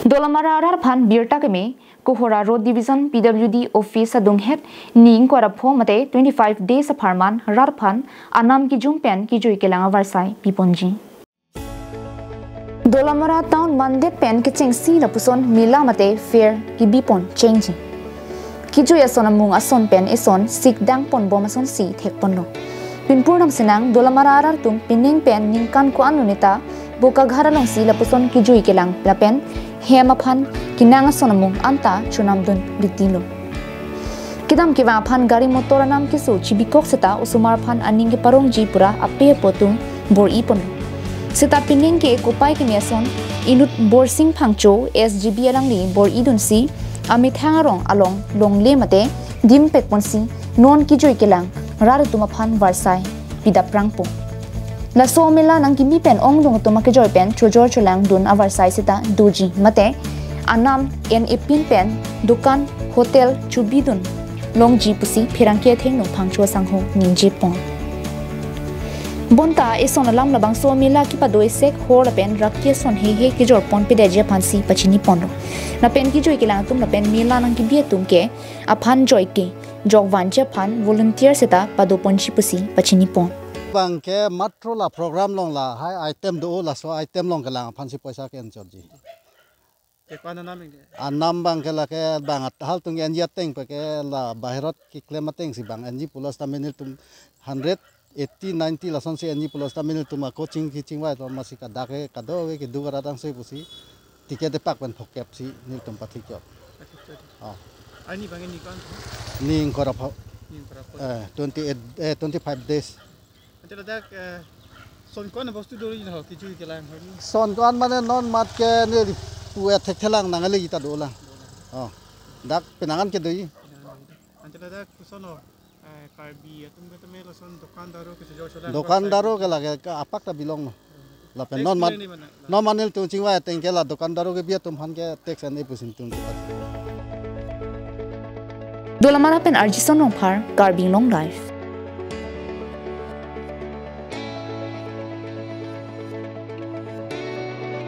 Dolamara aphan birta keme Kohora Road Division PWD Office adung het ning ko aphong mate 25 days apharman rarphan anam ki jumpen ki joi kelanga varsai ponji. Dolamara town mandet pen kechengsi rapuson Mela mate fair kibi pon change. Ki joi ason amung ason pen eson sikdam pon bom ason si thek ponno. Pinpurnam senang Dolamara tum pining pen ningkan ko anunita boka ghara long si lapuson ki joi kelang lapen hem aphan kinanga sonamung anta chunamdun litilo kidam kiwa aphan gari motor nam kisu chibikok seta usumar phan aning ke parong ji pura ape potung bor ipon seta pining ke kopai ke meson inut bor sing phangcho sgb arangli bor idun si amit hangarong along longle mate dim pet ponsi non ki joi kelang rar tuma phan varsai pidaprangpo la so mela nang kibi pen ong dong to make joy pen chojor cholang dun avar sai sita doji mate anam en epin pen dukan hotel chubidun longji pusi phirangke theng no phangcho sangho ninji pon bonta eson alam labang so mela ki padoi sek hor pen rakye son he ki jor pon pe deje phansi pachini pon na pen ki joy kelang tum na pen mela nang kibi tum ke aphan joy ke jogwan che phan volunteer sita pado ponji pusi pachini pon bang ke matro la program long la hai item do la so item long kalang phansi paisa ke anjorji ke kwana naming anam bang ke la ke bang hal tung en yateng pe ke la bahirot ki klemateng si bang enji pulos taminil tum 180 90 la son si enji pulos taminil tum coaching ki chingwa to masika dake kado ke dugara dang se pusi tiket de pak ban phokep si nil tum pathik yo ani bang ni kan ning korap 25 days son kon bostu dori no ki jui kelang son kon mane non mat ke ni puet thek thelang nangali ta dola dak penangan ke doi antela dak sono karbi atum ke teme son dokandaro ke lage apak ta bilong no la pen non mat no manel tu chingwa teng ke la dokandaro ke bia tum han ke tax and epusin tum Dolamara pen arjison long par karbi long life